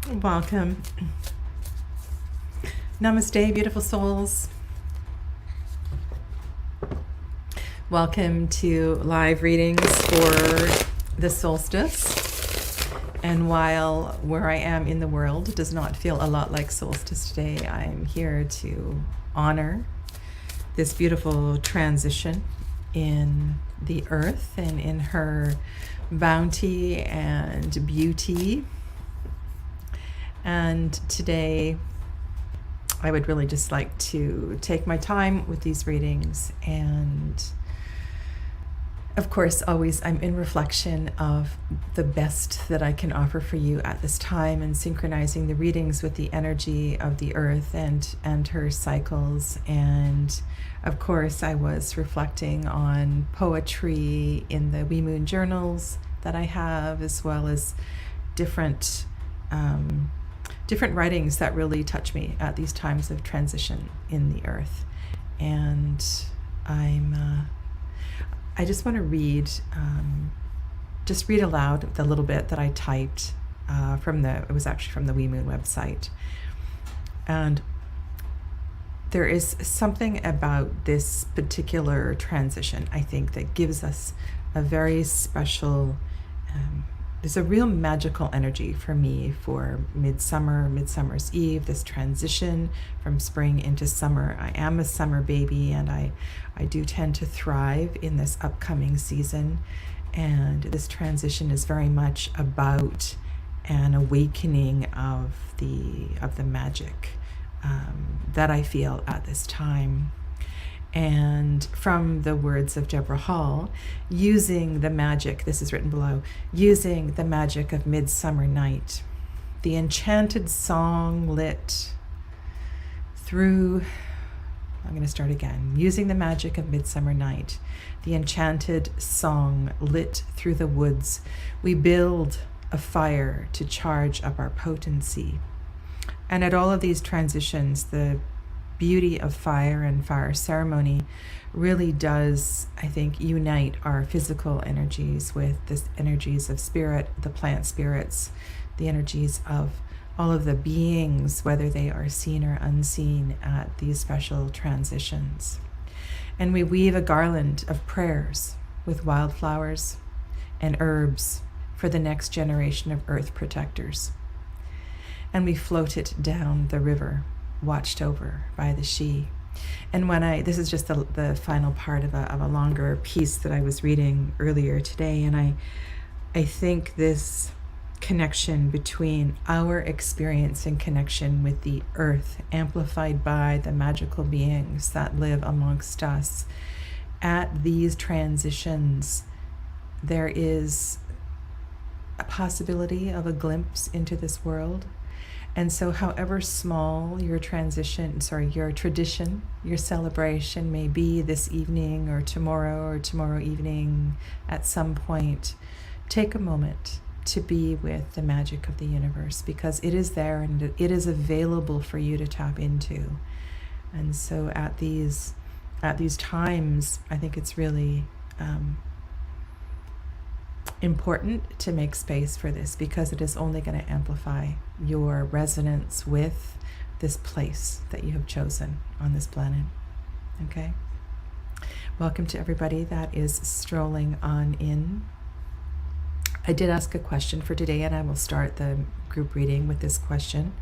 Welcome. Namaste, beautiful souls. Welcome to live readings for the solstice. And while where I am in the world does not feel a lot like solstice today, I'm here to honor this beautiful transition in the earth and in her bounty and beauty. And today I would really just like to take my time with these readings, and of course always I'm in reflection of the best that I can offer for you at this time, and synchronizing the readings with the energy of the earth and her cycles. And of course I was reflecting on poetry in the Wee Moon journals that I have, as well as different writings that really touch me at these times of transition in the earth. And I just want to read aloud the little bit that I typed it was actually from the Wee Moon website. And there is something about this particular transition, I think, that gives us a very special there's a real magical energy for me for Midsummer's Eve, this transition from spring into summer. I am a summer baby, and I do tend to thrive in this upcoming season. And this transition is very much about an awakening of the magic that I feel at this time. And from the words of Debra Hall, using the magic, this is written below, using the magic of midsummer night, the enchanted song lit through, I'm going to start again, using the magic of midsummer night, the enchanted song lit through the woods, we build a fire to charge up our potency. And at all of these transitions, the beauty of fire and fire ceremony really does, I think, unite our physical energies with the energies of spirit, the plant spirits, the energies of all of the beings, whether they are seen or unseen at these special transitions. And we weave a garland of prayers with wildflowers and herbs for the next generation of earth protectors. And we float it down the river, watched over by the Sidhe. And this is just the final part of a longer piece that I was reading earlier today, and I think this connection between our experience and connection with the earth, amplified by the magical beings that live amongst us, at these transitions, there is a possibility of a glimpse into this world. And so however small your tradition, your celebration may be this evening or tomorrow evening, at some point, take a moment to be with the magic of the universe, because it is there and it is available for you to tap into. And so at these times, I think it's really important to make space for this, because it is only going to amplify your resonance with this place that you have chosen on this planet. Okay? Welcome to everybody that is strolling on in. I did ask a question for today, and I will start the group reading with this question.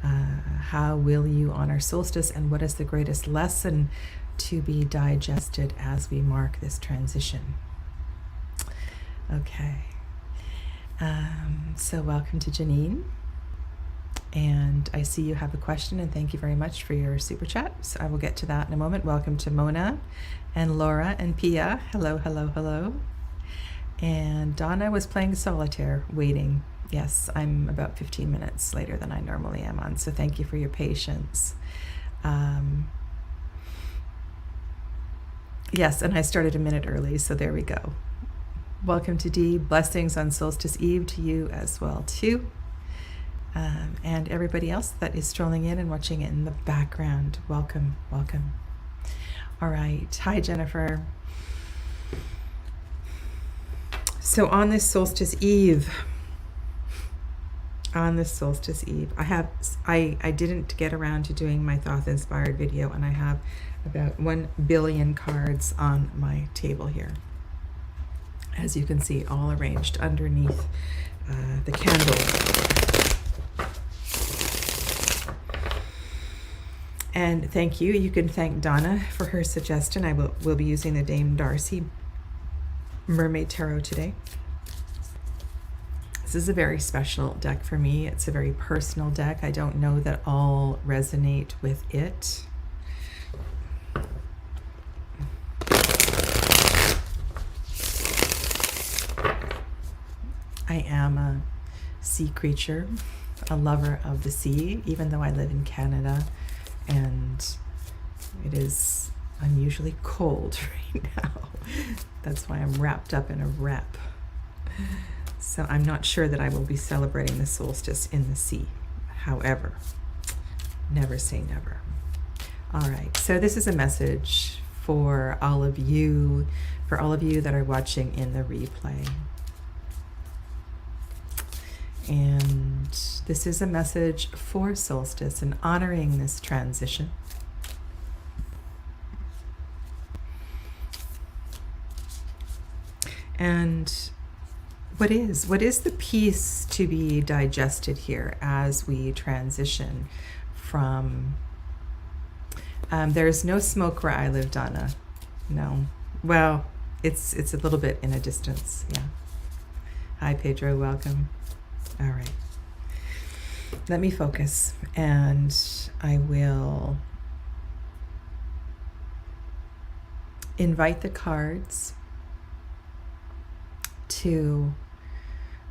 How will you honor solstice, and what is the greatest lesson to be digested as we mark this transition? Okay, so welcome to Janine, and I see you have a question, and thank you very much for your super chat, so I will get to that in a moment. Welcome to Mona and Laura and Pia. Hello, hello, hello. And Donna was playing solitaire, waiting. Yes, I'm about 15 minutes later than I normally am on, so thank you for your patience. Yes, and I started a minute early, so there we go. Welcome to Dee. Blessings on Solstice Eve to you as well, too. And everybody else that is strolling in and watching it in the background. Welcome, welcome. All right. Hi, Jennifer. So on this Solstice Eve, on this solstice eve. I didn't get around to doing my Thoth inspired video, and I have about 1 billion cards on my table here, as you can see, all arranged underneath the candle. And thank you. You can thank Donna for her suggestion. I will be using the Dame Darcy Mermaid Tarot today. This is a very special deck for me. It's a very personal deck. I don't know that all resonate with it. I am a sea creature, a lover of the sea, even though I live in Canada and it is unusually cold right now. That's why I'm wrapped up in a wrap. So I'm not sure that I will be celebrating the solstice in the sea. However, never say never. All right, so this is a message for all of you that are watching in the replay. And this is a message for solstice and honoring this transition. And what is the piece to be digested here as we transition from there's no smoke where I live, Donna. No. Well, it's a little bit in a distance, yeah. Hi Pedro, welcome. All right. Let me focus, and I will invite the cards to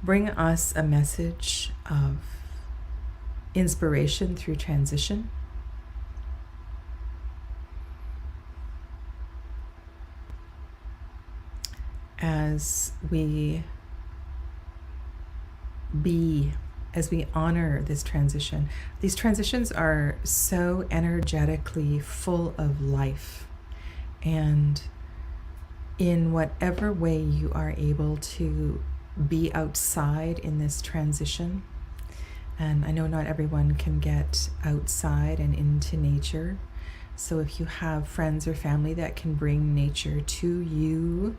bring us a message of inspiration through transition. As we honor this transition. These transitions are so energetically full of life, and in whatever way you are able to be outside in this transition, and I know not everyone can get outside and into nature, so if you have friends or family that can bring nature to you,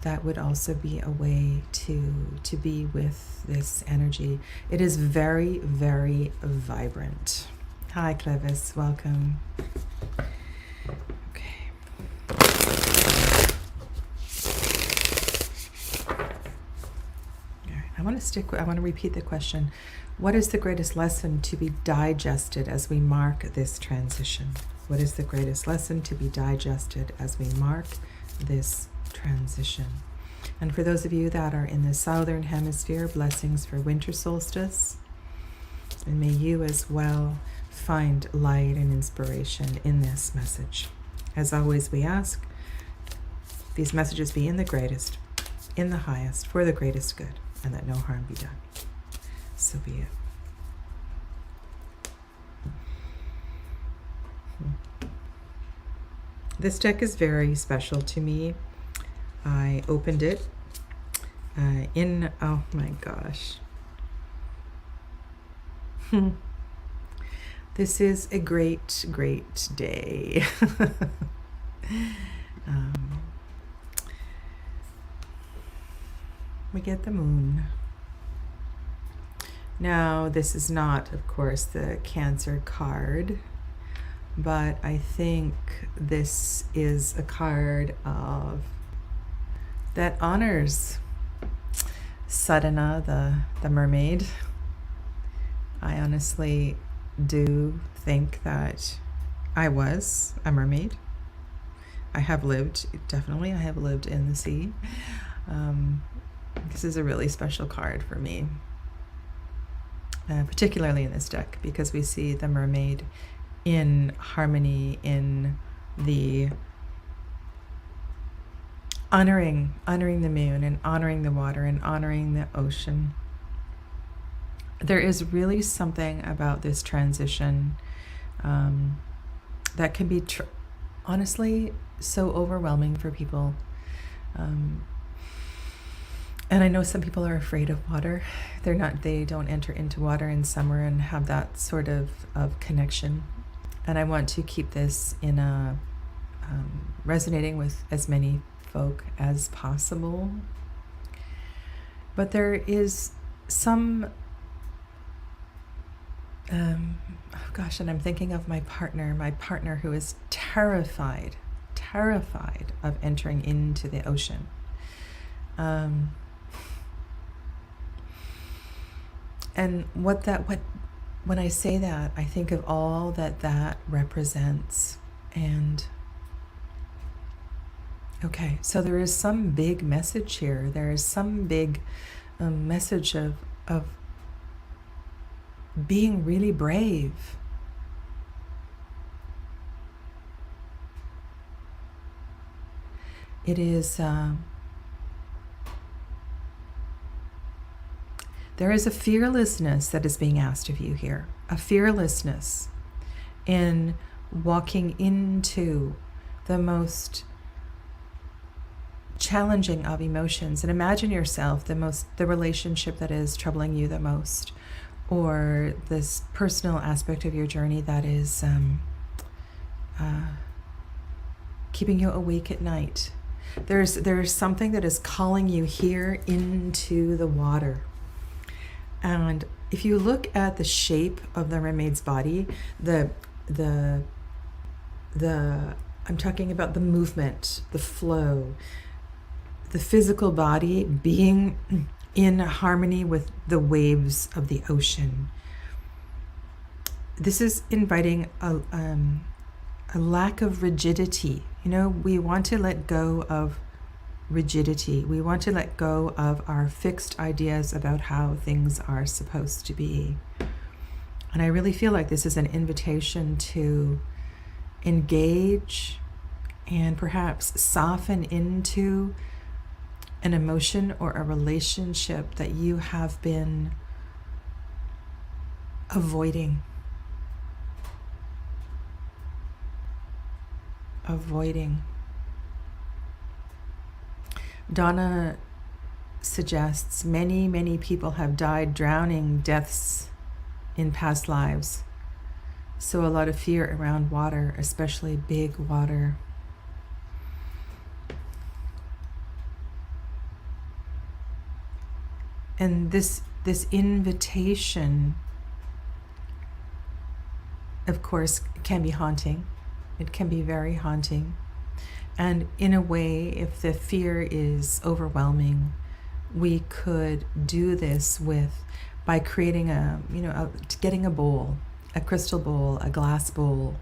that would also be a way to be with this energy. It is very, very vibrant. Hi, Clevis, welcome. Okay. All right. I want to repeat the question. What is the greatest lesson to be digested as we mark this transition? What is the greatest lesson to be digested as we mark this transition? And for those of you that are in the southern hemisphere, blessings for winter solstice, and may you as well find light and inspiration in this message. As always, we ask these messages be in the greatest, in the highest, for the greatest good, and that no harm be done. So be it. This deck is very special to me. I opened it oh my gosh. This is a great, great day. We get the moon. Now, this is not, of course, the Cancer card, but I think this is a card that honors Sadhana, the mermaid. I honestly do think that I was a mermaid. I have lived in the sea. This is a really special card for me, particularly in this deck, because we see the mermaid in harmony, in the honoring the moon and honoring the water and honoring the ocean. There is really something about this transition that can be honestly so overwhelming for people. And I know some people are afraid of water. They don't enter into water in summer and have that sort of connection. And I want to keep this in a resonating with as many folk as possible. But there is some, and I'm thinking of my partner who is terrified of entering into the ocean. And when I say that, I think of all that represents. And okay, so there is some big message here. There is some big message of being really brave. It is, there is a fearlessness that is being asked of you here, a fearlessness in walking into the most challenging of emotions. And imagine yourself the relationship that is troubling you the most, or this personal aspect of your journey that is keeping you awake at night. There's something that is calling you here into the water. And if you look at the shape of the mermaid's body, I'm talking about the movement, the flow, the physical body being in harmony with the waves of the ocean. This is inviting a lack of rigidity. We want to let go of rigidity. We want to let go of our fixed ideas about how things are supposed to be. And I really feel like this is an invitation to engage and perhaps soften into an emotion or a relationship that you have been avoiding. Donna suggests many people have died drowning deaths in past lives. So a lot of fear around water, especially big water. And this invitation, of course, can be haunting. It can be very haunting. And in a way, if the fear is overwhelming, we could do this by creating getting a bowl, a crystal bowl, a glass bowl,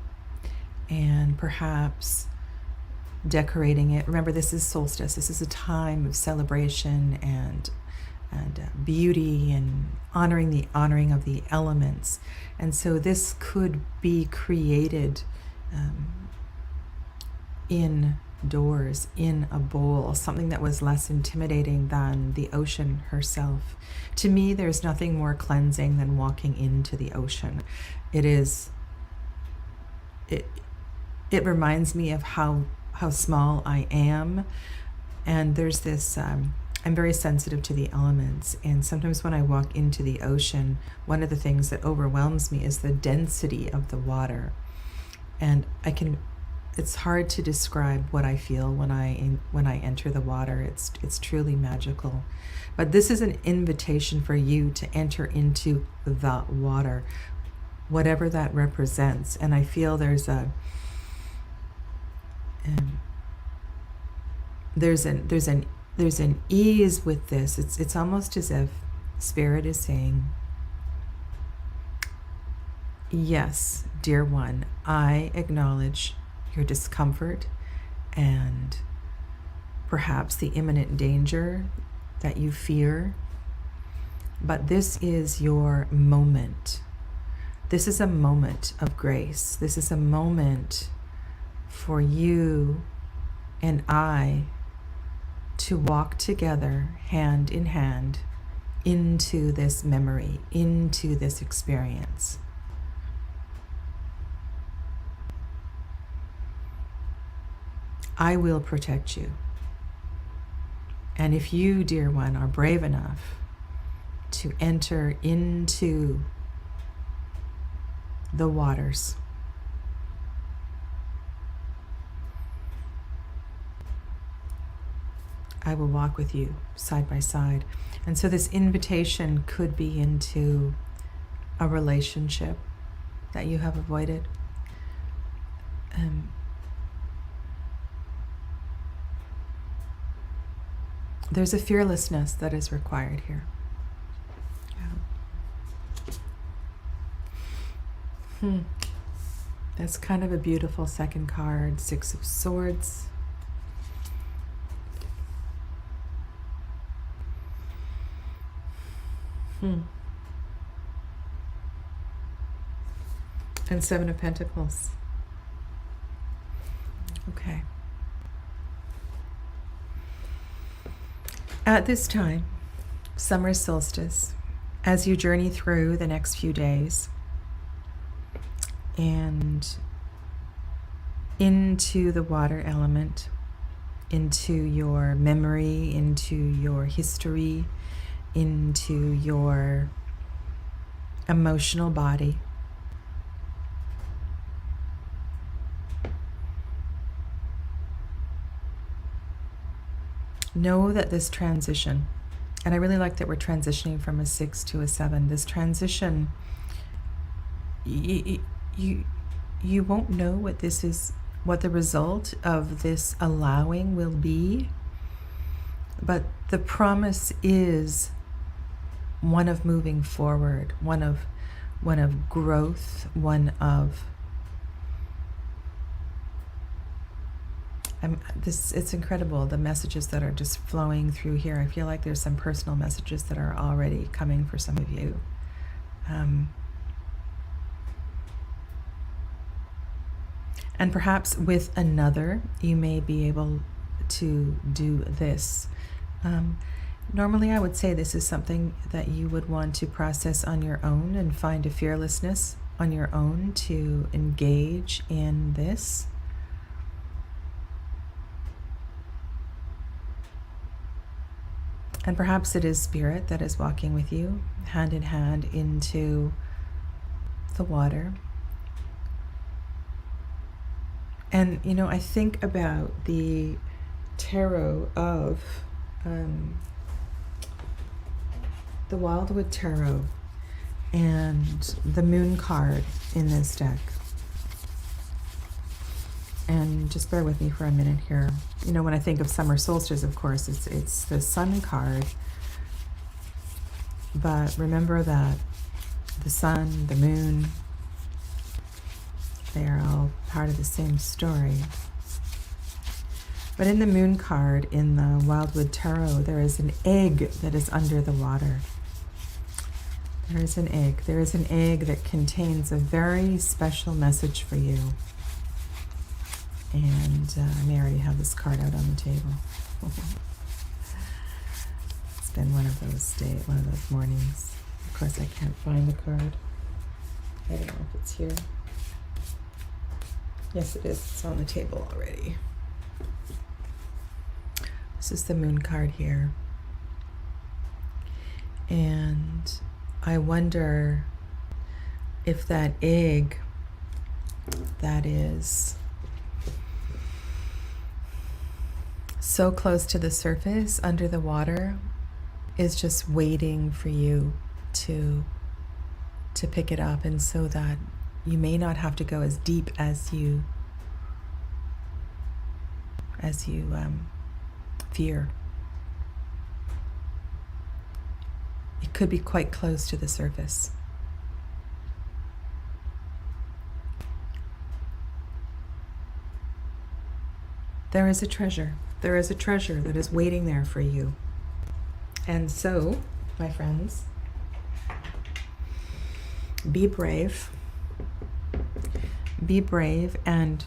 and perhaps decorating it. Remember, this is solstice. This is a time of celebration and beauty and honoring of the elements. And so this could be created indoors in a bowl, something that was less intimidating than the ocean herself. To me, there's nothing more cleansing than walking into the ocean. It reminds me of how small I am, and there's this I'm very sensitive to the elements, and sometimes when I walk into the ocean, one of the things that overwhelms me is the density of the water. And it's hard to describe what I feel when I enter the water. It's truly magical. But this is an invitation for you to enter into the water, whatever that represents. And I feel there's an ease with this. It's almost as if Spirit is saying, yes, dear one, I acknowledge your discomfort and perhaps the imminent danger that you fear, but this is your moment. This is a moment of grace. This is a moment for you and I to walk together hand in hand into this memory, into this experience. I will protect you. And if you, dear one, are brave enough to enter into the waters, I will walk with you side by side. And so this invitation could be into a relationship that you have avoided. There's a fearlessness that is required here. Yeah. That's kind of a beautiful second card, Six of Swords. And Seven of Pentacles. Okay. At this time, summer solstice, as you journey through the next few days and into the water element, into your memory, into your history, into your emotional body, know that this transition, and I really like that we're transitioning from a 6 to a 7, this transition, you won't know what this is, what the result of this allowing will be, but the promise is one of moving forward, one of growth, one of it's incredible, the messages that are just flowing through here. I feel like there's some personal messages that are already coming for some of you. And perhaps with another, you may be able to do this. Normally, I would say this is something that you would want to process on your own and find a fearlessness on your own to engage in this. And perhaps it is Spirit that is walking with you, hand in hand, into the water. And, you know, I think about the tarot of the Wildwood Tarot and the Moon card in this deck. And just bear with me for a minute here. You know, when I think of summer solstice, of course, it's the Sun card. But remember that the sun, the moon, they are all part of the same story. But in the Moon card, in the Wildwood Tarot, there is an egg that is under the water. There is an egg. There is an egg that contains a very special message for you. And I may already have this card out on the table. It's been one of those mornings. Of course, I can't find the card. I don't know if it's here. Yes, it is. It's on the table already. This is the Moon card here. And I wonder if that egg that is so close to the surface under the water is just waiting for you to pick it up, and so that you may not have to go as deep as you fear. It could be quite close to the surface. There is a treasure. There is a treasure that is waiting there for you. And so, my friends, be brave. Be brave and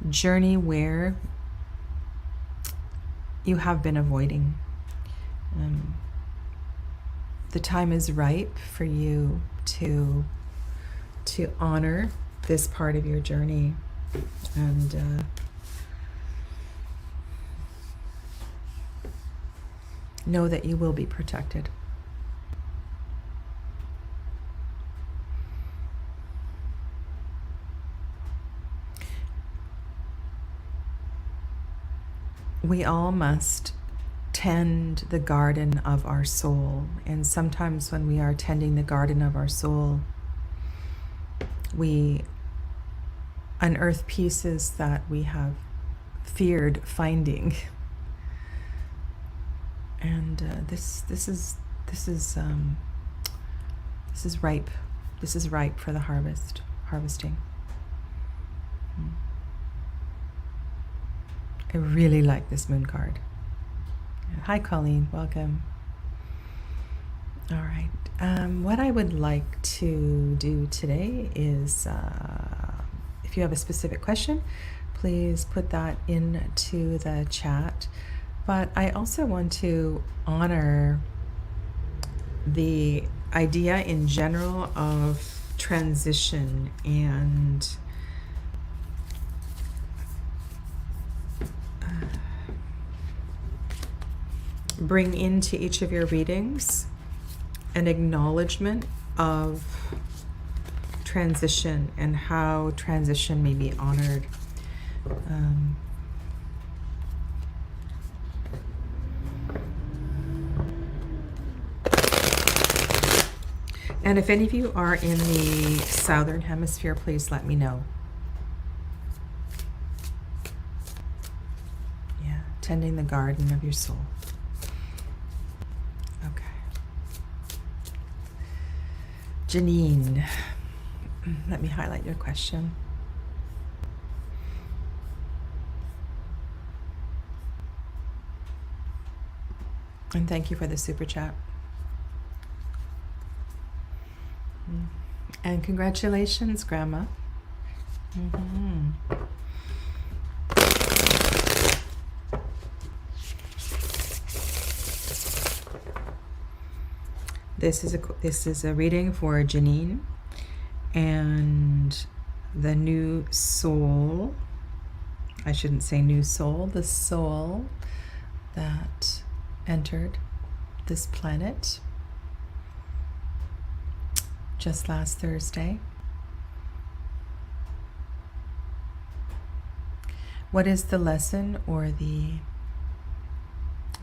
journey where you have been avoiding. The time is ripe for you to honor this part of your journey, and know that you will be protected. We all must tend the garden of our soul. And sometimes when we are tending the garden of our soul, we unearth pieces that we have feared finding. And this is ripe. This is ripe for the harvesting. I really like this moon card. Hi, Colleen. Welcome. All right. What I would like to do today is, if you have a specific question, please put that into the chat. But I also want to honor the idea in general of transition and bring into each of your readings an acknowledgement of transition and how transition may be honored. And if any of you are in the southern hemisphere, please let me know. Yeah, tending the garden of your soul. Janine, let me highlight your question. And thank you for the super chat. And congratulations, Grandma. This is a reading for Janine and the new soul. I shouldn't say new soul, the soul that entered this planet just last Thursday. What is the lesson or the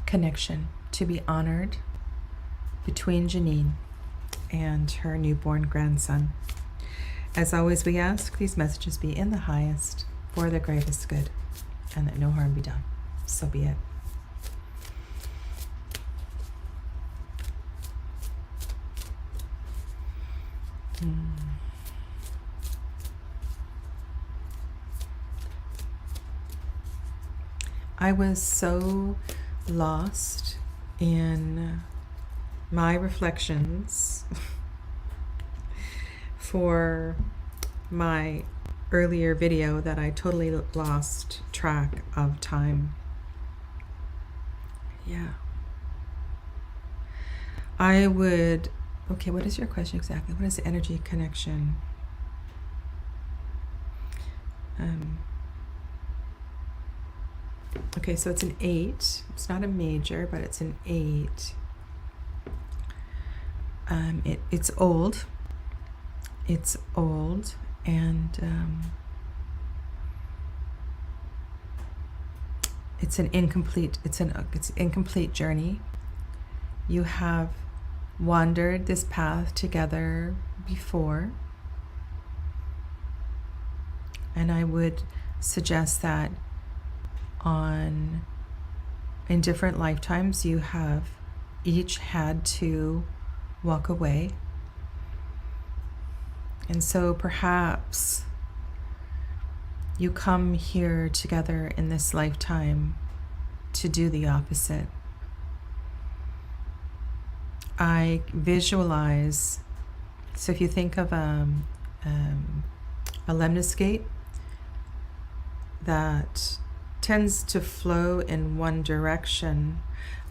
connection to be honored between Janine and her newborn grandson? As always, we ask these messages be in the highest for the greatest good and that no harm be done. So be it. I was so lost in my reflections for my earlier video that I totally lost track of time. Yeah. Okay, what is your question exactly? What is the energy connection? Okay, so it's an 8. It's not a major, but it's an 8. It's old. It's old, and it's an incomplete. It's an incomplete journey. You have wandered this path together before, and I would suggest that in different lifetimes you have each had to walk away. And so perhaps you come here together in this lifetime to do the opposite. I visualize, so if you think of a lemniscate that tends to flow in one direction,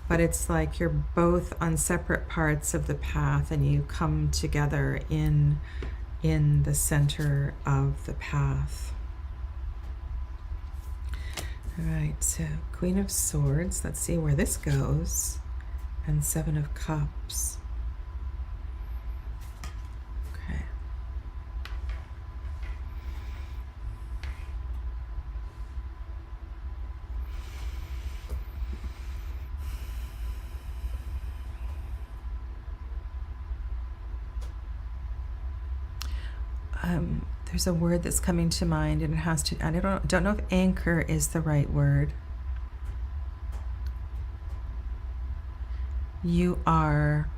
but it's like you're both on separate parts of the path and you come together in the center of the path. All right, so Queen of Swords, let's see where this goes. and Seven of Cups. Okay. There's a word that's coming to mind, and it has to, I don't know if anchor is the right word. You are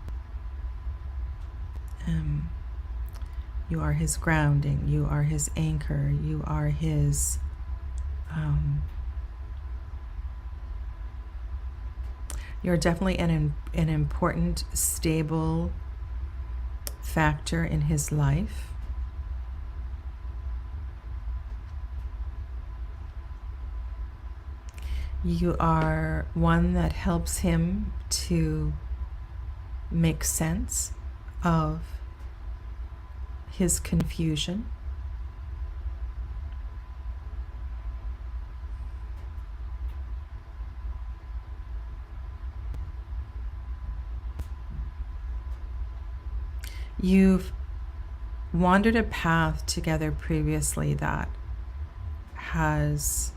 his grounding, you are his anchor, you are his you're definitely an important, stable factor in his life. You are one that helps him to make sense of his confusion. You've wandered a path together previously that has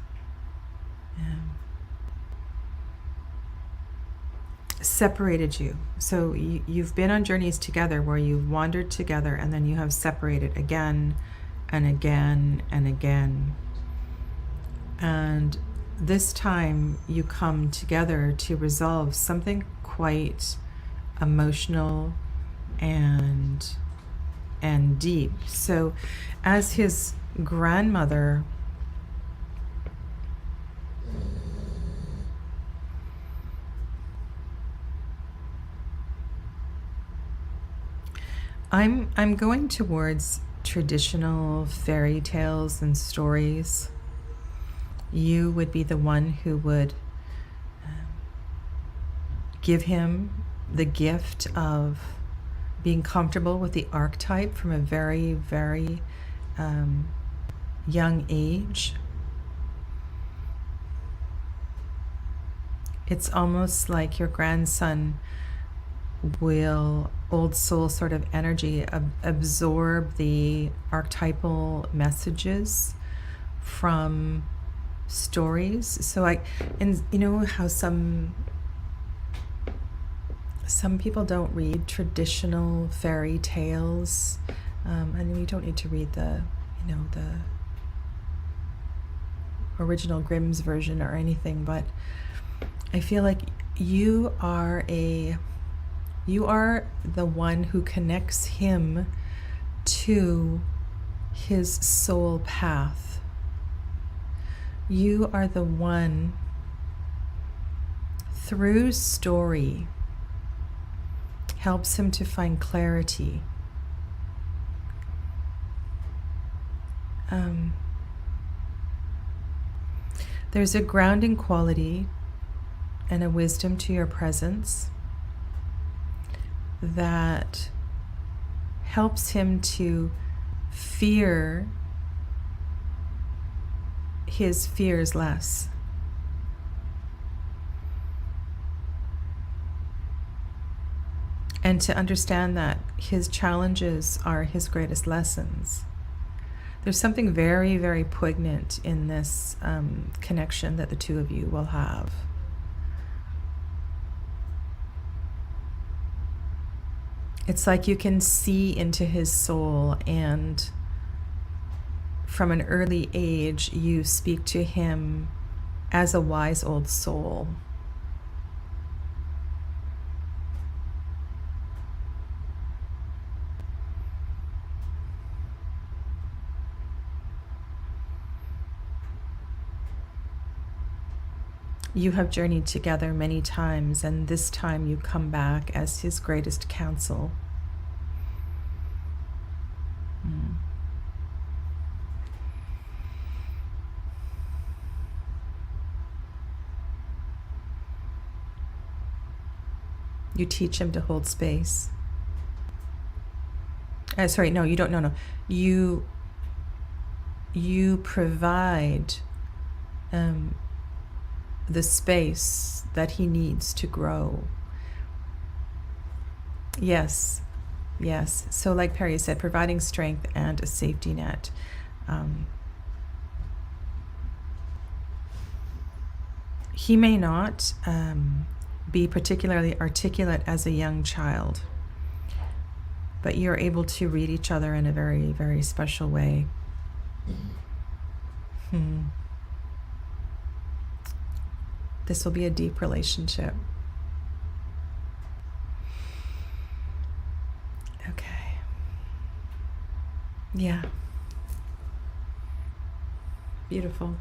separated you. So you've been on journeys together where you've wandered together and then you have separated again and again and again. And this time you come together to resolve something quite emotional and deep. So as his grandmother, I'm going towards traditional fairy tales and stories. You would be the one who would give him the gift of being comfortable with the archetype from a very, very young age. It's almost like your grandson will, old soul sort of energy, absorb the archetypal messages from stories. So and you know how some people don't read traditional fairy tales, and you don't need to read the original Grimm's version or anything, but I feel like you are the one who connects him to his soul path. You are the one, through story, helps him to find clarity. There's a grounding quality and a wisdom to your presence that helps him to fear his fears less. And to understand that his challenges are his greatest lessons. There's something very, very poignant in this connection that the two of you will have. It's like you can see into his soul, and from an early age, you speak to him as a wise old soul. You have journeyed together many times, and this time you come back as his greatest counsel. You teach him to hold space. Sorry, no, you don't. No. You provide the space that he needs to grow. Yes. Yes. So like Perry said, providing strength and a safety net. He may not be particularly articulate as a young child, but you're able to read each other in a very, very special way. This will be a deep relationship. Okay. Yeah. Beautiful.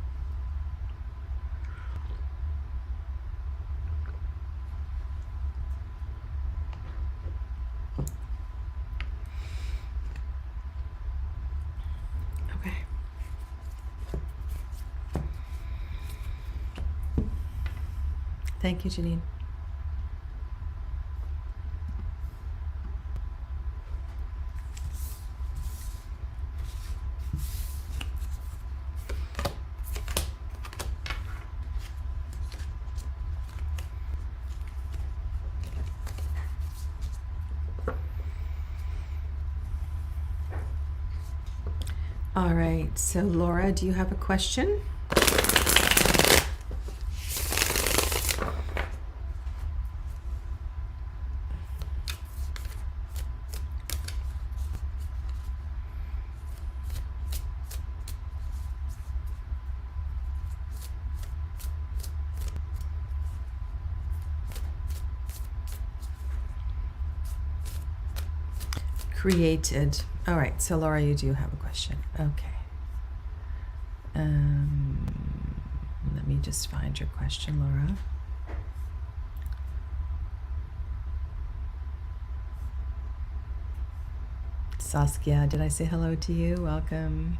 Okay. Thank you, Janine. All right, so Laura, do you have a question? Created. All right, so Laura, you do have a question. Okay. Let me just find your question, Laura. Saskia, did I say hello to you? Welcome.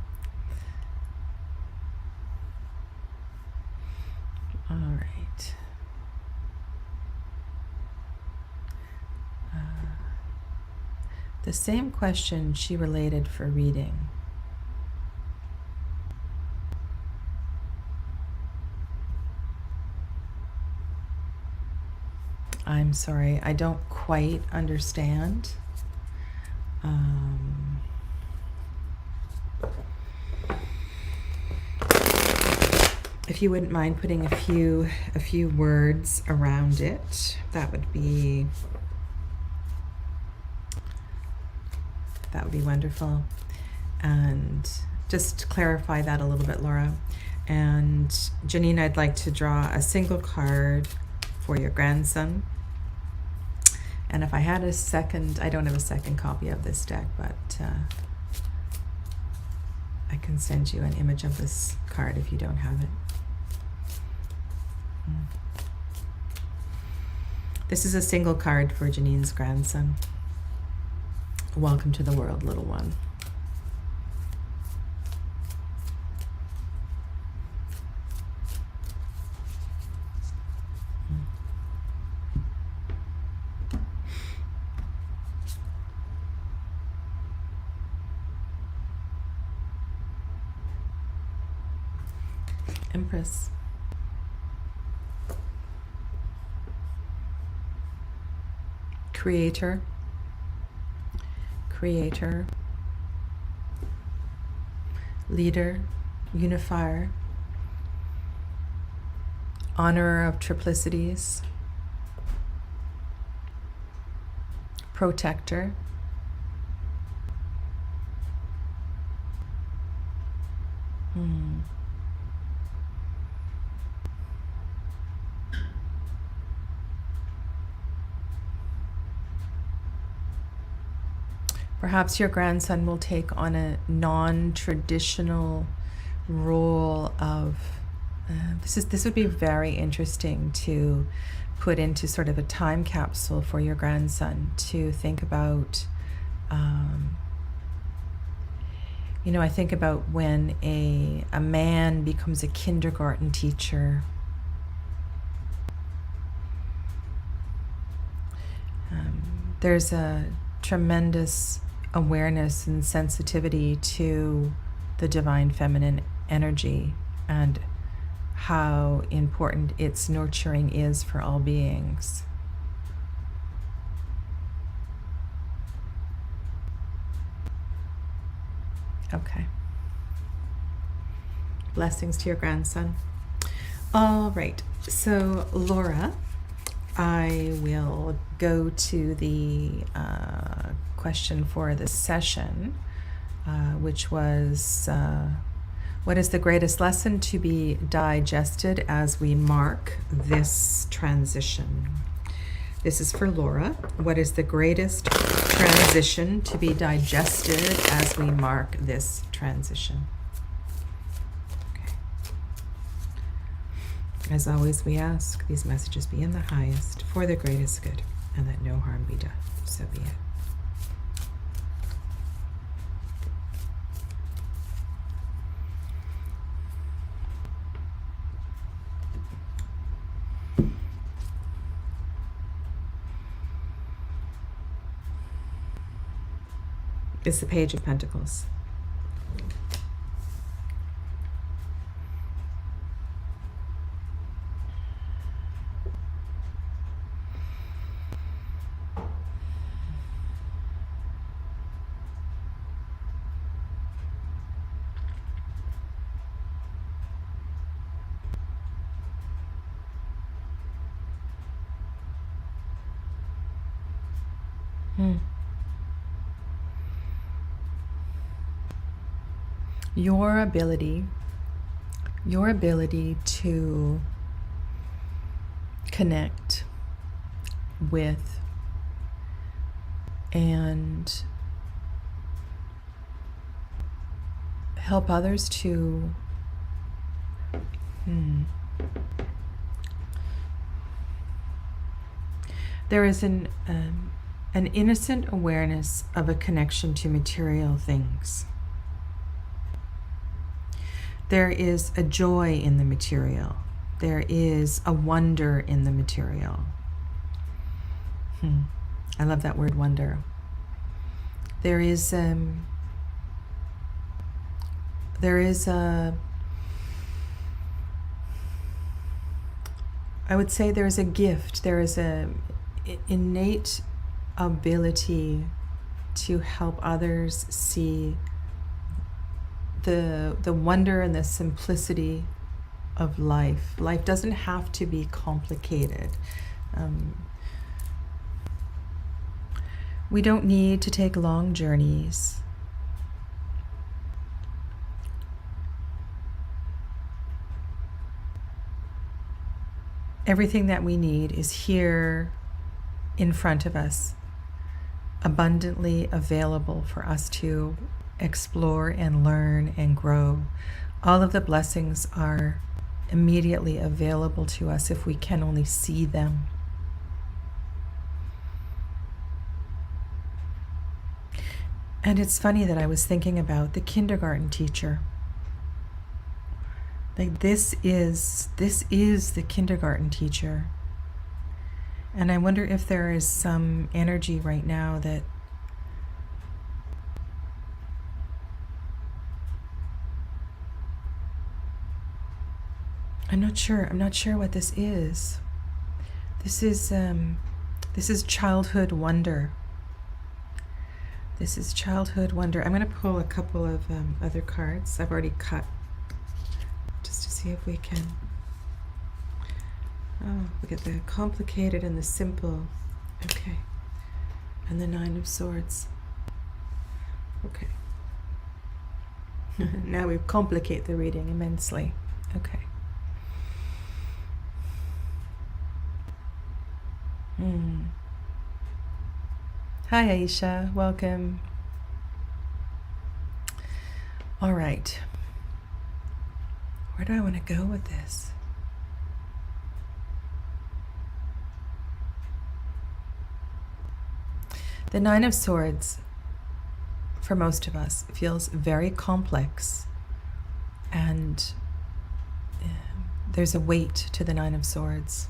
All right. The same question she related for reading. I'm sorry, I don't quite understand. If you wouldn't mind putting a few words around it, that would be wonderful. And just clarify that a little bit, Laura. And Janine, I'd like to draw a single card for your grandson. And if I had a second, I don't have a second copy of this deck, but I can send you an image of this card if you don't have it. This is a single card for Janine's grandson. Welcome to the world, little one. Empress. Creator. Creator. Leader. Unifier. Honorer of triplicities. Protector. Perhaps your grandson will take on a non-traditional role of, this would be very interesting to put into sort of a time capsule for your grandson to think about. I think about when a man becomes a kindergarten teacher. There's a tremendous awareness and sensitivity to the divine feminine energy and how important its nurturing is for all beings. Okay. Blessings to your grandson. All right. So, Laura, I will go to the question for the session, which was, what is the greatest lesson to be digested as we mark this transition? This is for Laura. What is the greatest transition to be digested as we mark this transition? Okay. As always, we ask these messages be in the highest for the greatest good, and that no harm be done. So be it. It's the Page of Pentacles. Your ability to connect with and help others to there is an innocent awareness of a connection to material things. There is a joy in the material. There is a wonder in the material. I love that word, wonder. There is a I would say there's a gift. There is a innate ability to help others see the wonder and the simplicity of life. Life doesn't have to be complicated. We don't need to take long journeys. Everything that we need is here in front of us, abundantly available for us to explore and learn and grow. All of the blessings are immediately available to us if we can only see them. And it's funny that I was thinking about the kindergarten teacher. Like this is the kindergarten teacher. And I wonder if there is some energy right now that I'm not sure what this is. This is childhood wonder. This is childhood wonder. I'm going to pull a couple of other cards. I've already cut just to see if we can. Oh, look at the complicated and the simple. Okay. And the Nine of Swords. Okay. Now we complicate the reading immensely. Okay. Hi Aisha, welcome. All right. Where do I want to go with this? The Nine of Swords, for most of us, feels very complex, and there's a weight to the Nine of Swords.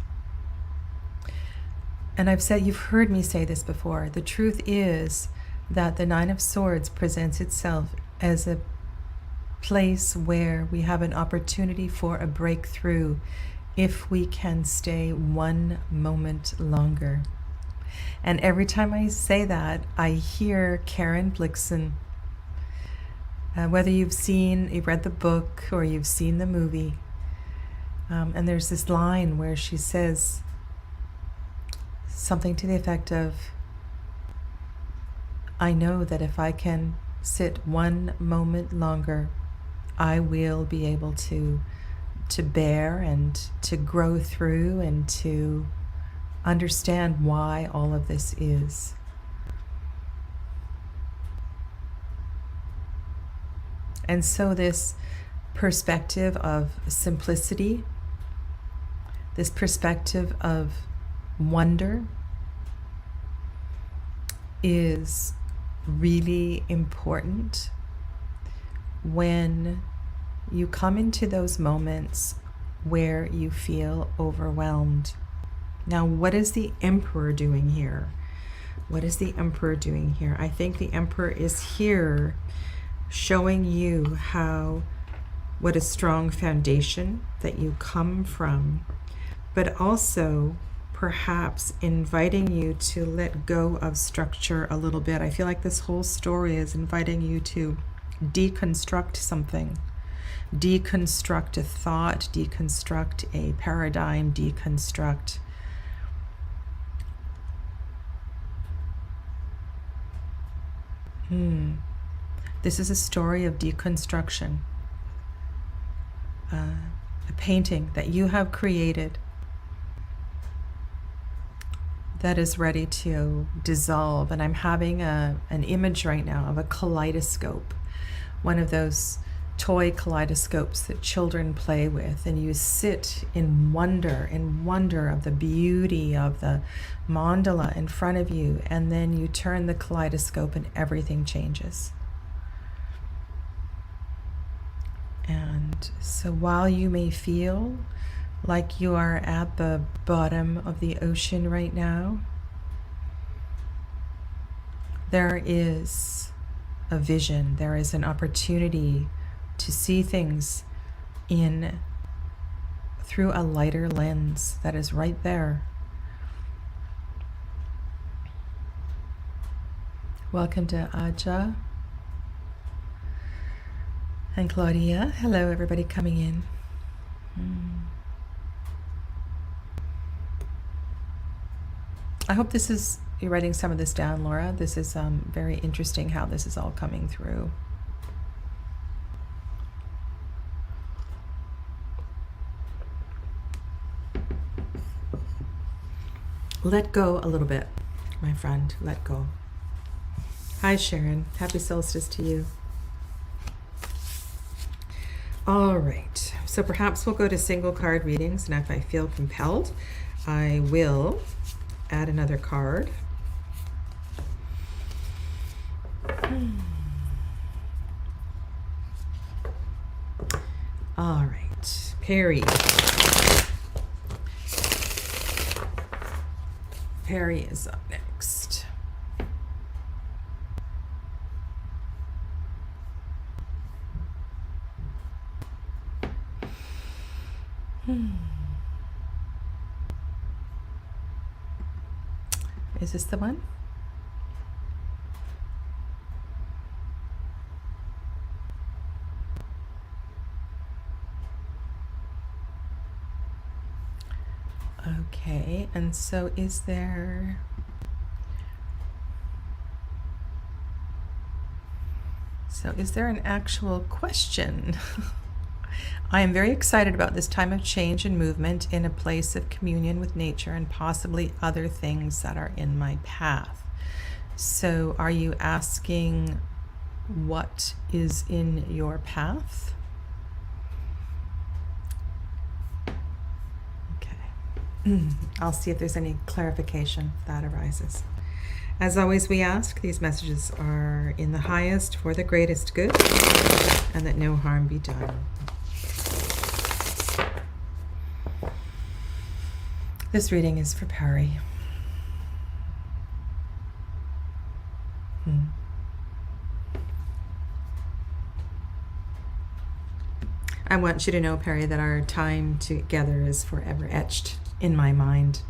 And you've heard me say this before. The truth is that the Nine of Swords presents itself as a place where we have an opportunity for a breakthrough if we can stay one moment longer. And every time I say that, I hear Karen Blixen Whether you've read the book or you've seen the movie, and there's this line where she says something to the effect of, I know that if I can sit one moment longer, I will be able to bear and to grow through and to understand why all of this is. And so this perspective of simplicity, this perspective of wonder is really important when you come into those moments where you feel overwhelmed. Now, what is the Emperor doing here? What is the Emperor doing here? I think the Emperor is here showing you what a strong foundation that you come from, but also perhaps inviting you to let go of structure a little bit. I feel like this whole story is inviting you to deconstruct something, deconstruct a thought, deconstruct a paradigm, deconstruct This is a story of deconstruction, a painting that you have created that is ready to dissolve. And I'm having an image right now of a kaleidoscope, one of those toy kaleidoscopes that children play with, and you sit in wonder of the beauty of the mandala in front of you, and then you turn the kaleidoscope and everything changes. And so while you may feel like you are at the bottom of the ocean right now, there is a vision, there is an opportunity to see things through a lighter lens that is right there. Welcome to Aja and Claudia. Hello, everybody coming in. I hope you're writing some of this down, Laura. This is very interesting how this is all coming through. Let go a little bit, my friend. Let go. Hi, Sharon. Happy solstice to you. All right. So perhaps we'll go to single card readings, and if I feel compelled, I will add another card. All right. Perry. Perry is up next. Is this the one? Okay, and so is there... So is there an actual question? I am very excited about this time of change and movement in a place of communion with nature and possibly other things that are in my path. So are you asking what is in your path? Okay. I'll see if there's any clarification that arises. As always, we ask these messages are in the highest for the greatest good and that no harm be done. This reading is for Perry. I want you to know, Perry, that our time together is forever etched in my mind.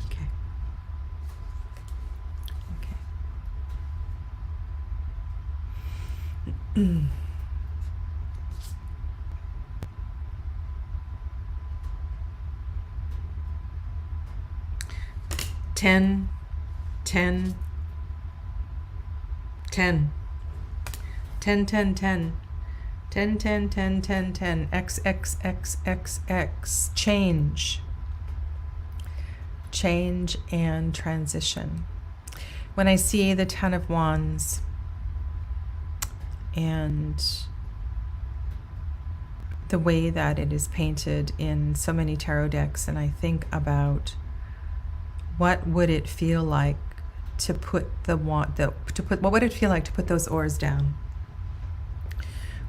Okay. 10, 10, 10, 10, 10, 10, 10, 10, 10, 10, 10, X, X, X, X, X, change and transition. When I see the Ten of Wands and the way that it is painted in so many tarot decks, and I think about what would it feel like to put what would it feel like to put those oars down?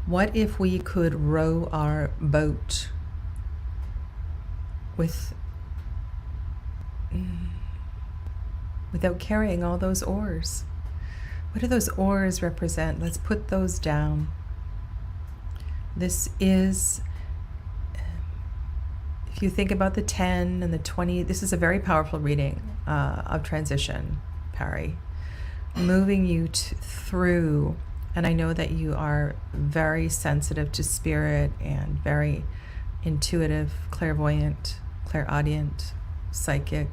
What if we could row our boat without carrying all those oars? What do those oars represent? Let's put those down. This is, if you think about the 10 and the 20, this is a very powerful reading of transition, Parry. Moving you through, and I know that you are very sensitive to spirit and very intuitive, clairvoyant, clairaudient, psychic.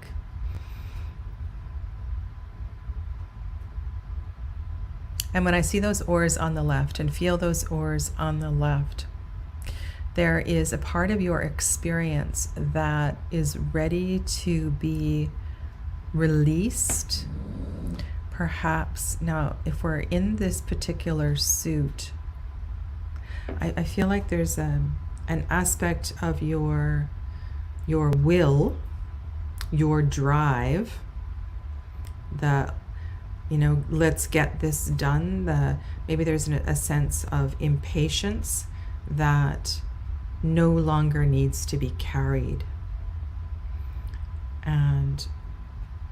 And when I see those oars on the left and feel those oars on the left, there is a part of your experience that is ready to be released. Perhaps, now, if we're in this particular suit, I feel like there's an aspect of your will, your drive, that, let's get this done. Maybe there's a sense of impatience that no longer needs to be carried. And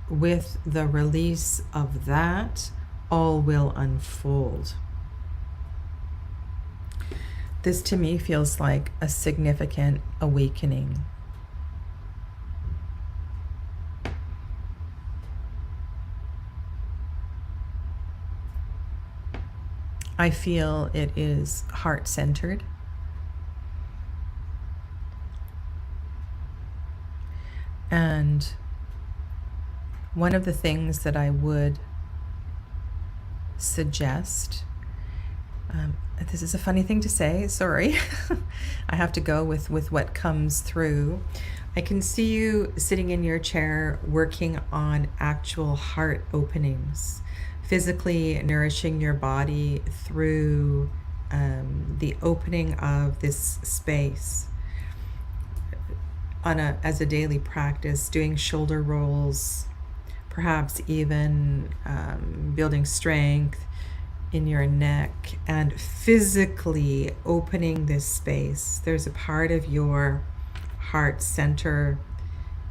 with the release of that, all will unfold. This to me feels like a significant awakening. I feel it is heart-centered. And one of the things that I would suggest, this is a funny thing to say, sorry. I have to go with what comes through. I can see you sitting in your chair working on actual heart openings, physically nourishing your body through the opening of this space as a daily practice, doing shoulder rolls, perhaps even building strength in your neck and physically opening this space. There's a part of your heart center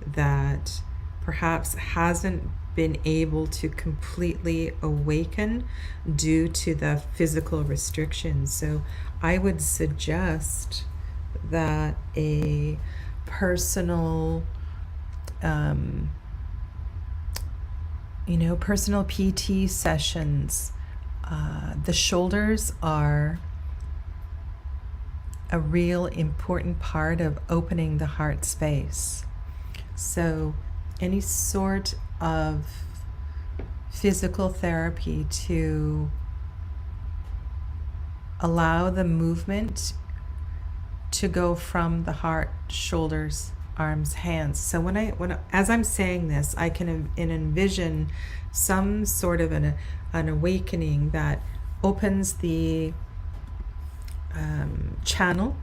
that perhaps hasn't been able to completely awaken due to the physical restrictions. So I would suggest that a personal personal PT sessions, the shoulders are a real important part of opening the heart space. So any sort of physical therapy to allow the movement to go from the heart, shoulders, arms, hands. So as I'm saying this, I can envision some sort of an awakening that opens the channel.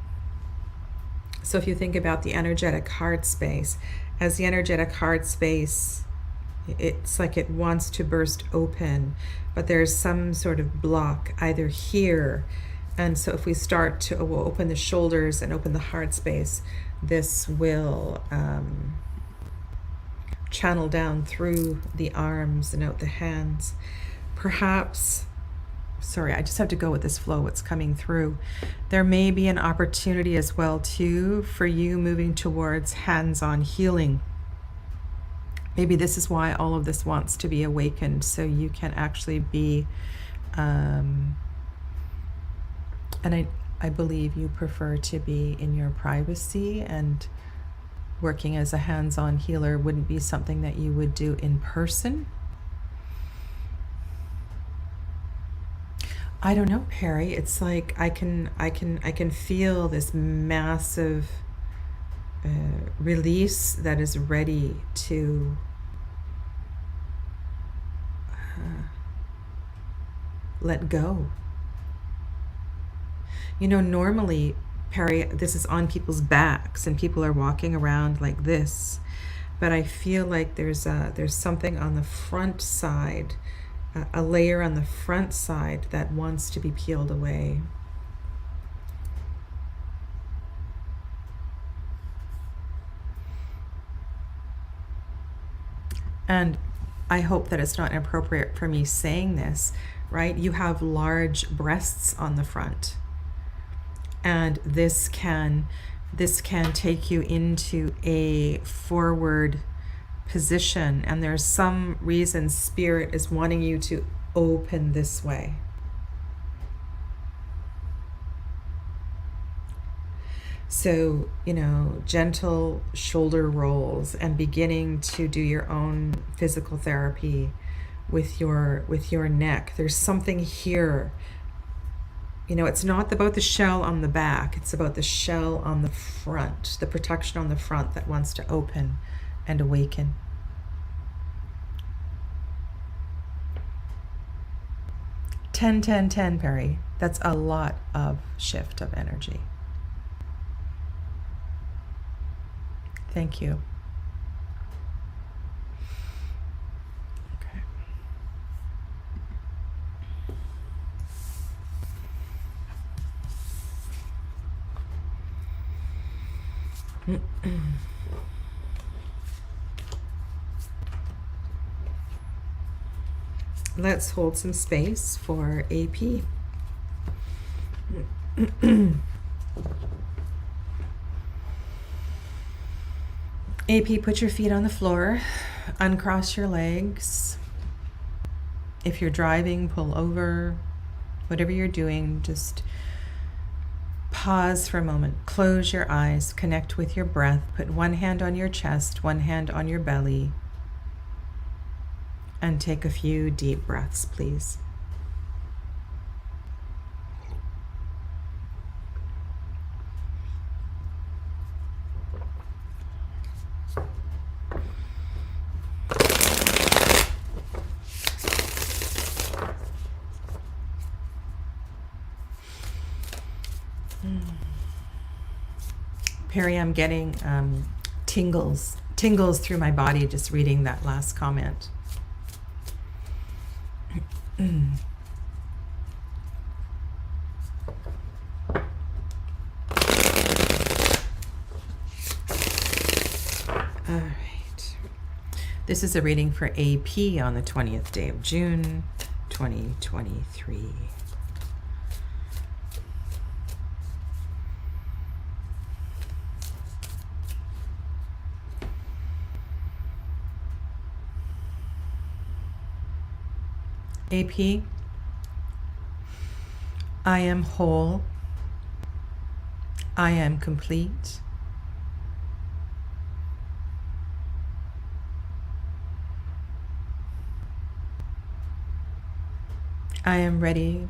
So if you think about the energetic heart space, as the energetic heart space, it's like it wants to burst open, but there's some sort of block either here. And so if we start to open the shoulders and open the heart space, this will channel down through the arms and out the hands. Perhaps, sorry, I just have to go with this flow, what's coming through. There may be an opportunity as well too for you moving towards hands-on healing. Maybe this is why all of this wants to be awakened, so you can actually be And I believe you prefer to be in your privacy, and working as a hands-on healer wouldn't be something that you would do in person. I don't know, Perry. It's like I can feel this massive release that is ready to let go. You know, normally, Perry, this is on people's backs and people are walking around like this, but I feel like there's something on the front side, a layer on the front side that wants to be peeled away. And I hope that it's not inappropriate for me saying this, right? You have large breasts on the front, and this can take you into a forward position, and there's some reason Spirit is wanting you to open this way. So, you know, gentle shoulder rolls and beginning to do your own physical therapy with your neck. There's something here. You know, it's not about the shell on the back, it's about the shell on the front, the protection on the front that wants to open and awaken. Ten, Perry. That's a lot of shift of energy. Thank you. Okay. Let's hold some space for AP. AP, put your feet on the floor, uncross your legs. If you're driving, pull over. Whatever you're doing, just pause for a moment. Close your eyes, connect with your breath. Put one hand on your chest, one hand on your belly, and take a few deep breaths, please. Perry, I'm getting tingles through my body just reading that last comment. All right. This is a reading for AP on the 20th day of June, 2023. AP, I am whole. I am complete. I am ready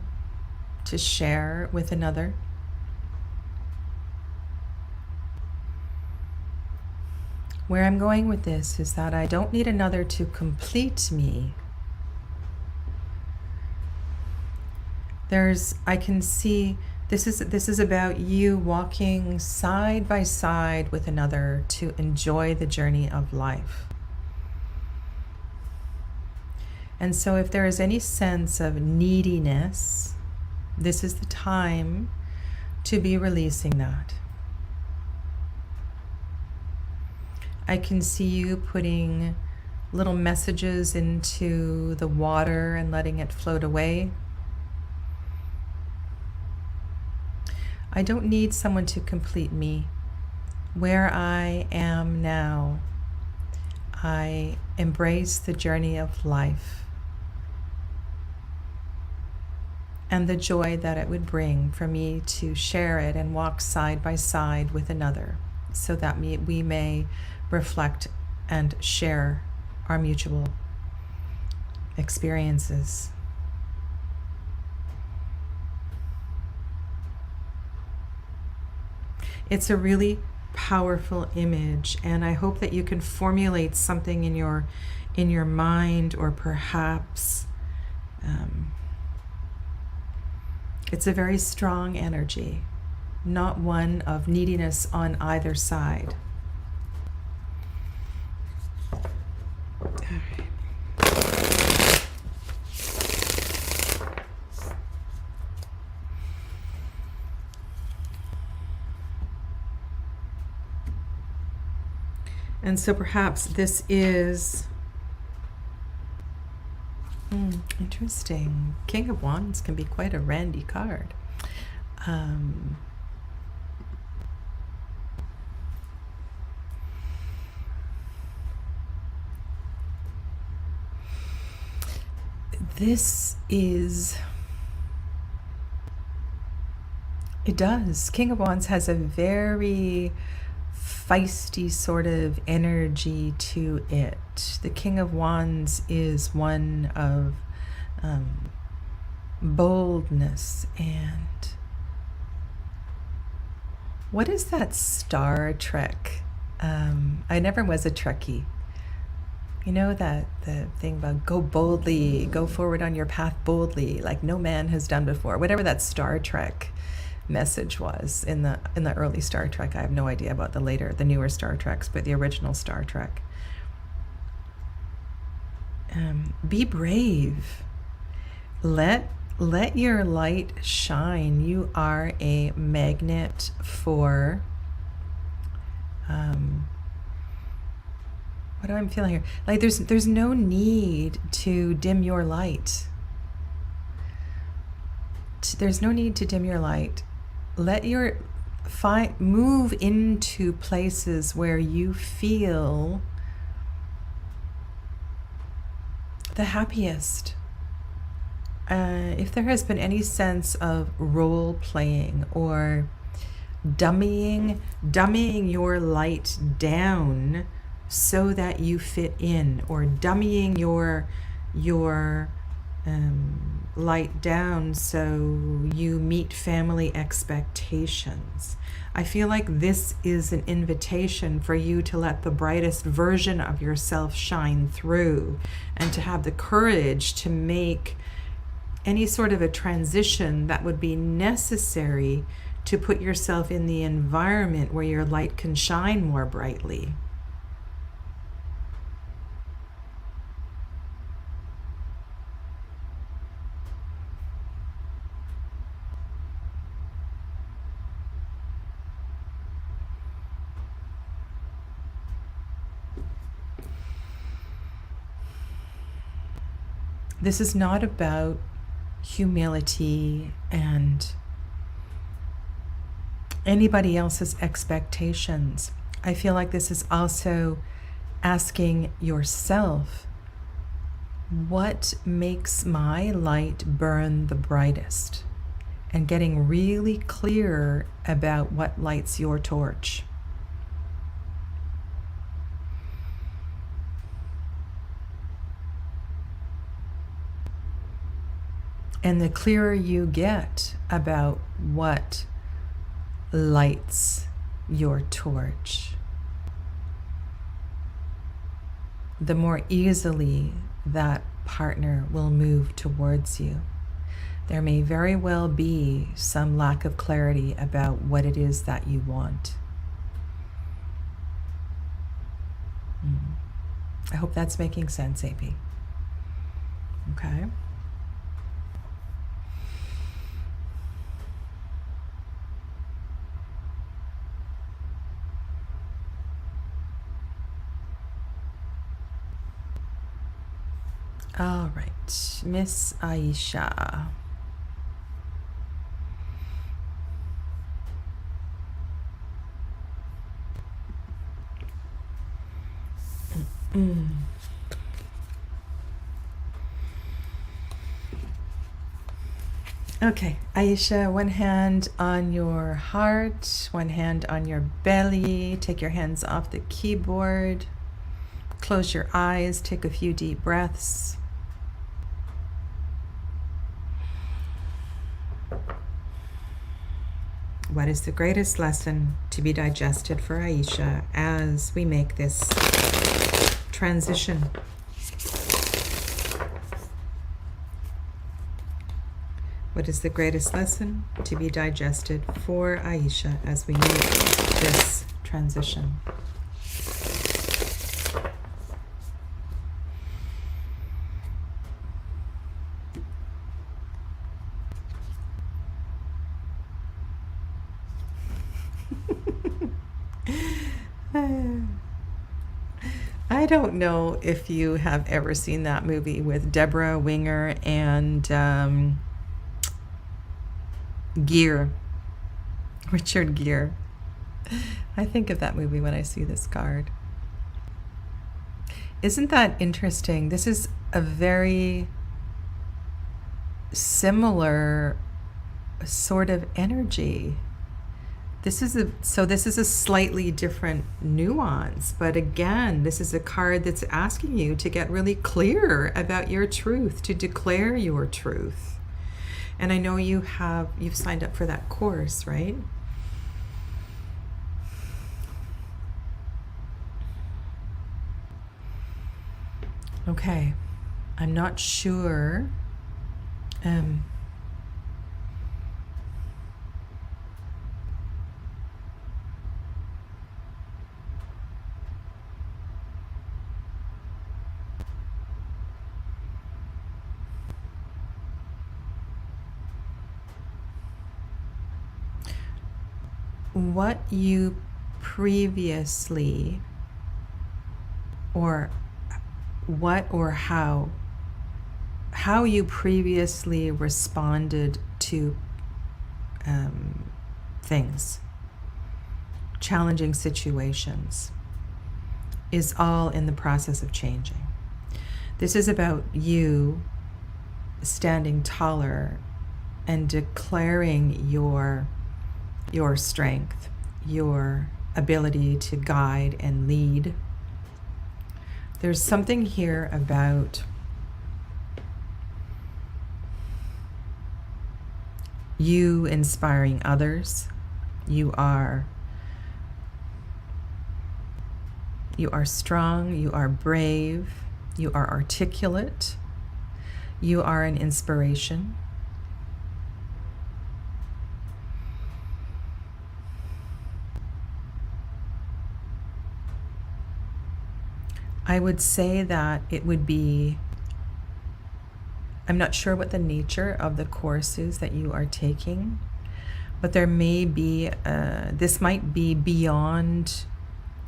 to share with another. Where I'm going with this is that I don't need another to complete me. I can see this is about you walking side by side with another to enjoy the journey of life. And so if there is any sense of neediness, this is the time to be releasing that. I can see you putting little messages into the water and letting it float away. I don't need someone to complete me. Where I am now, I embrace the journey of life. and the joy that it would bring for me to share it and walk side by side with another, so that we may reflect and share our mutual experiences. It's a really powerful image, and I hope that you can formulate something in your mind, or perhaps it's a very strong energy, not one of neediness on either side. All right. And so perhaps this is interesting. King of Wands can be quite a randy card. This is... It does. King of Wands has a very feisty sort of energy to it. The King of Wands is one of boldness and... What is that Star Trek? I never was a Trekkie. You know that the thing about go boldly, go forward on your path boldly, like no man has done before. Whatever that Star Trek message was in the early Star Trek. I have no idea about the newer Star Treks, but the original Star Trek. Be brave. Let your light shine. You are a magnet for what am I feeling here? Like there's no need to dim your light. There's no need to dim your light. Let your move into places where you feel the happiest. If there has been any sense of role playing or dummying your light down so that you fit in, or dummying your light down so you meet family expectations. I feel like this is an invitation for you to let the brightest version of yourself shine through, and to have the courage to make any sort of a transition that would be necessary to put yourself in the environment where your light can shine more brightly. This is not about humility and anybody else's expectations. I feel like this is also asking yourself, what makes my light burn the brightest? And getting really clear about what lights your torch. And the clearer you get about what lights your torch, the more easily that partner will move towards you. There may very well be some lack of clarity about what it is that you want. I hope that's making sense, AP. Okay. All right, Miss Aisha. Okay, Aisha, one hand on your heart, one hand on your belly. Take your hands off the keyboard. Close your eyes, take a few deep breaths. What is the greatest lesson to be digested for Aisha as we make this transition? What is the greatest lesson to be digested for Aisha as we make this transition? I don't know if you have ever seen that movie with Debra Winger and Richard Gere. I think of that movie when I see this card. Isn't that interesting? This is a very similar sort of energy. This is a slightly different nuance, but again, this is a card that's asking you to get really clear about your truth, to declare your truth. And I know you've signed up for that course, right? Okay, I'm not sure. What you previously, or what or how you previously responded to things, challenging situations, is all in the process of changing. This is about you standing taller and declaring your strength, your ability to guide and lead. There's something here about you inspiring others. You are strong, you are brave, you are articulate, you are an inspiration. I would say that it would be, I'm not sure what the nature of the course is that you are taking, but there may be, this might be beyond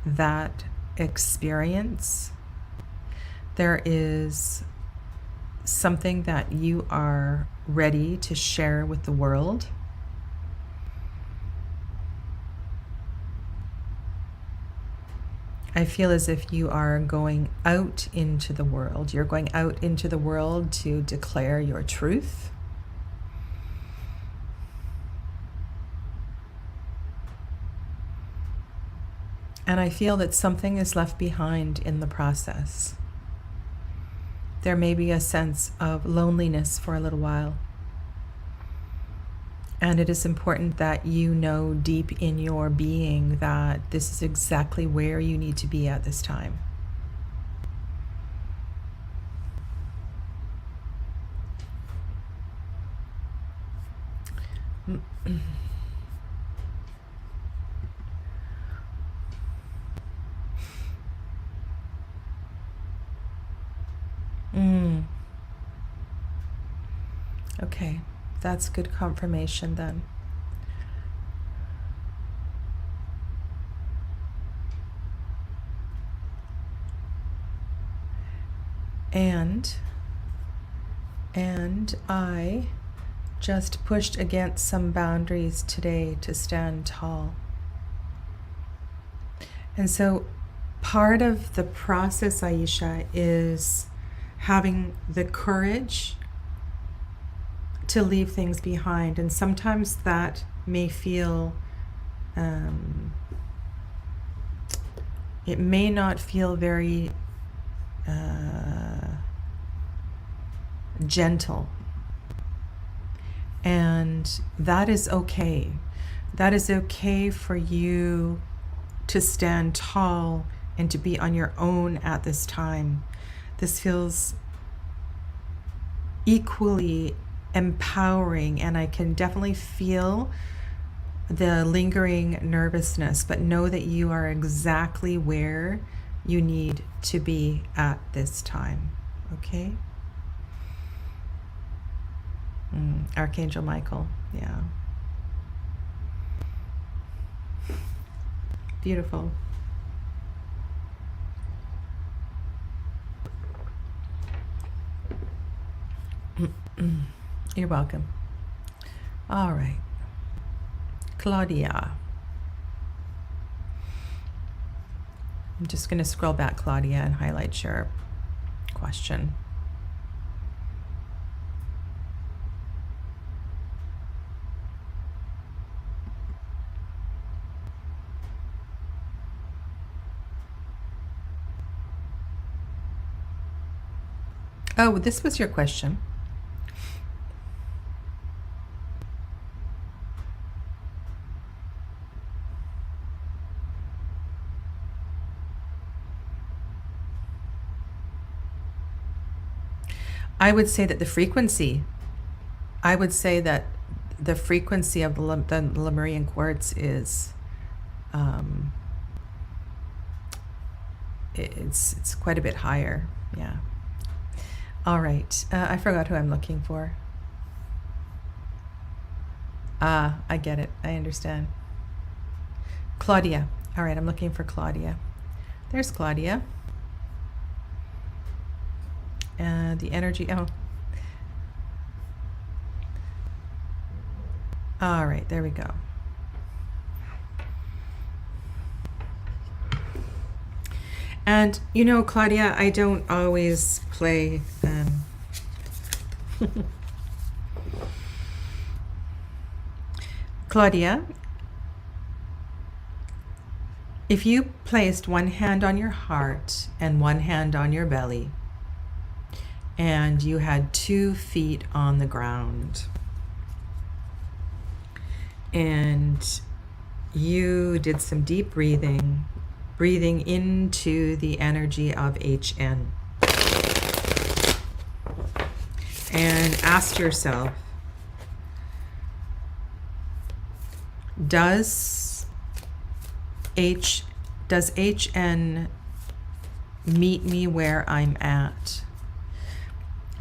that experience. There is something that you are ready to share with the world. I feel as if you are going out into the world. You're going out into the world to declare your truth. And I feel that something is left behind in the process. There may be a sense of loneliness for a little while. And it is important that you know deep in your being that this is exactly where you need to be at this time. Okay. That's good confirmation then. And I just pushed against some boundaries today to stand tall. And so part of the process, Aisha, is having the courage to leave things behind. And sometimes that may feel, it may not feel very gentle. And that is okay. That is okay for you to stand tall and to be on your own at this time. This feels equally empowering, and I can definitely feel the lingering nervousness, but know that you are exactly where you need to be at this time. Okay? Archangel Michael, yeah. Beautiful. You're welcome. All right. Claudia. I'm just going to scroll back, Claudia, and highlight your question. Oh, this was your question. I would say that the frequency of the Lemurian quartz is, it's quite a bit higher. Yeah. All right. I forgot who I'm looking for. I get it. I understand. Claudia. All right. I'm looking for Claudia. There's Claudia. The energy. Oh. All right. There we go. And you know, Claudia, I don't always play Claudia, if you placed one hand on your heart and one hand on your belly, and you had 2 feet on the ground, and you did some deep breathing into the energy of HN, and asked yourself, does HN meet me where I'm at?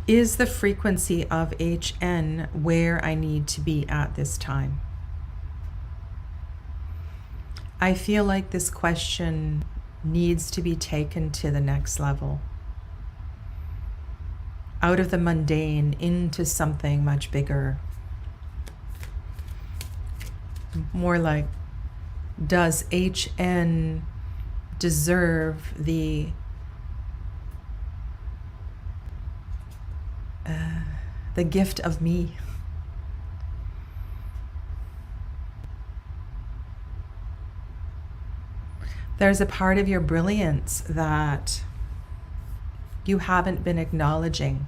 Is the frequency of HN where I need to be at this time? I feel like this question needs to be taken to the next level. Out of the mundane into something much bigger. More like, does HN deserve the gift of me? There's a part of your brilliance that you haven't been acknowledging.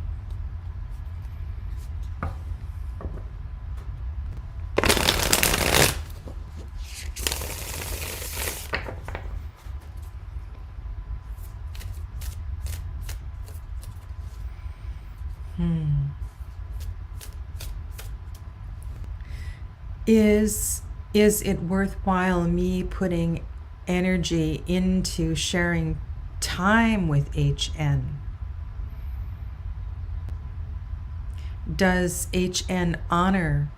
Is it worthwhile me putting energy into sharing time with HN? Does HN honor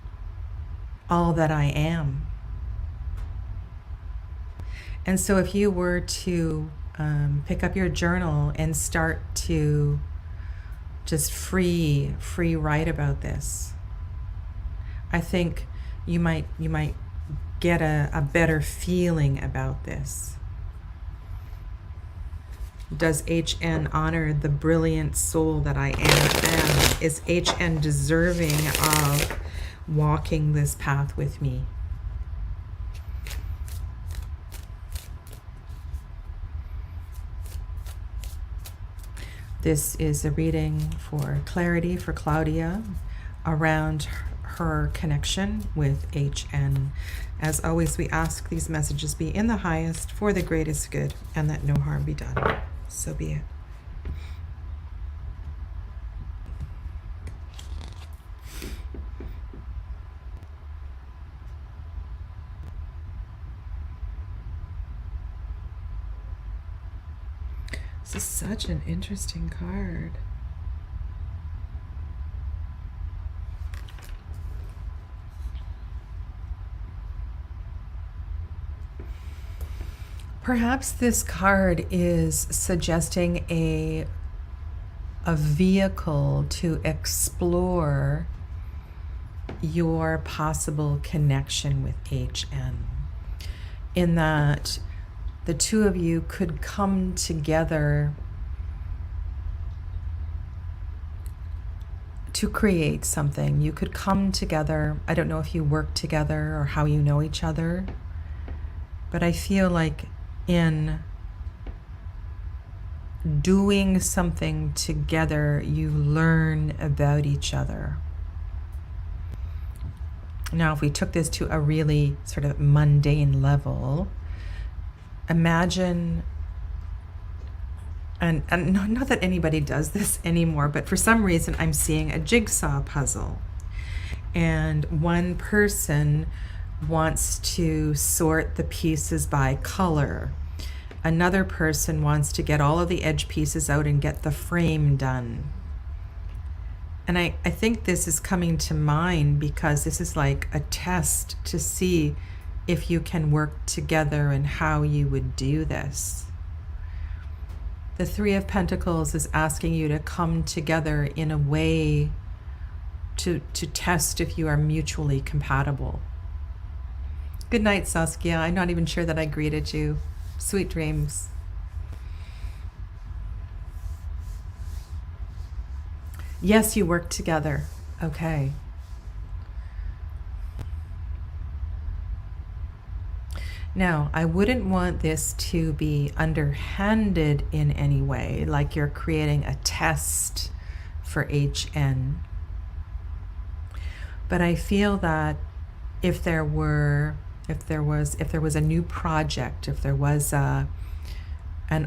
all that I am? And so if you were to pick up your journal and start to just free write about this, I think you might get a better feeling about this. Does HN honor the brilliant soul that I am? Is HN deserving of walking this path with me? This is a reading for clarity for Claudia around her connection with HN. As always, we ask these messages be in the highest for the greatest good and that no harm be done. So be it. This is such an interesting card. Perhaps this card is suggesting a vehicle to explore your possible connection with HN, in that the two of you could come together to create something. You could come together. I don't know if you work together or how you know each other, but I feel like in doing something together, you learn about each other. Now, if we took this to a really sort of mundane level, imagine, and not that anybody does this anymore, but for some reason I'm seeing a jigsaw puzzle. And one person wants to sort the pieces by color. Another person wants to get all of the edge pieces out and get the frame done. And I think this is coming to mind because this is like a test to see if you can work together and how you would do this. The Three of Pentacles is asking you to come together in a way to test if you are mutually compatible. Good night, Saskia. I'm not even sure that I greeted you. Sweet dreams. Yes, you work together. Okay. Now, I wouldn't want this to be underhanded in any way, like you're creating a test for HN. But I feel that if there was a new project, if there was an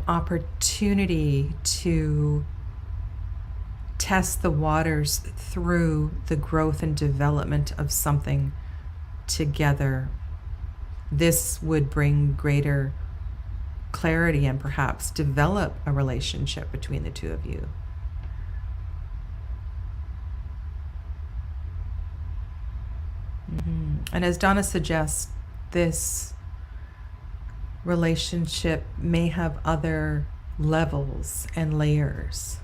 opportunity to test the waters through the growth and development of something together, this would bring greater clarity and perhaps develop a relationship between the two of you. And as Donna suggests, this relationship may have other levels and layers.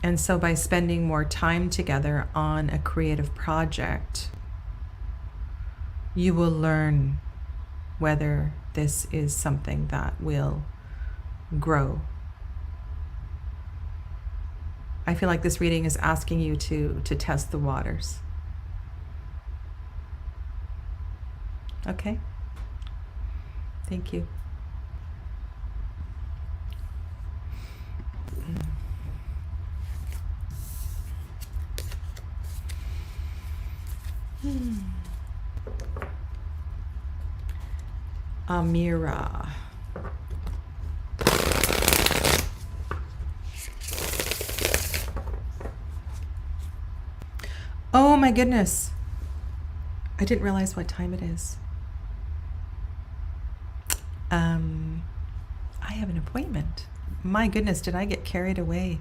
And so by spending more time together on a creative project, you will learn whether this is something that will grow. I feel like this reading is asking you to test the waters. Okay? Thank you. Amira. Oh my goodness. I didn't realize what time it is. I have an appointment. My goodness, did I get carried away?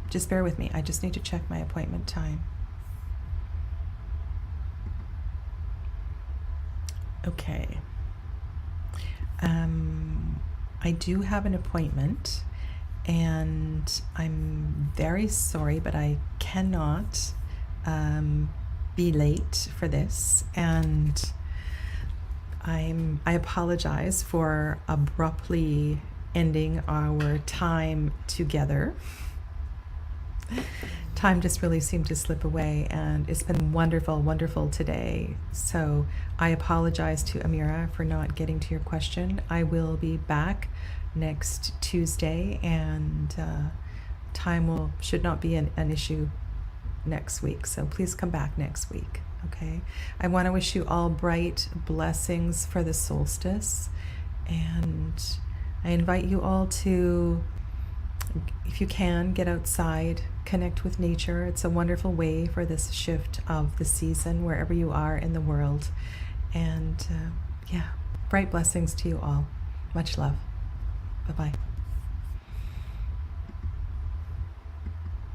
Just bear with me. I just need to check my appointment time. Okay. I do have an appointment, and I'm very sorry, but I cannot be late for this. And I apologize for abruptly ending our time together. Time just really seemed to slip away, and it's been wonderful, wonderful today. So I apologize to Amira for not getting to your question. I will be back next Tuesday, and time should not be an issue next week. So please come back next week. Okay. I want to wish you all bright blessings for the solstice, and I invite you all to, if you can, get outside, connect with nature. It's a wonderful way for this shift of the season wherever you are in the world. And yeah, bright blessings to you all. Much love. Bye-bye.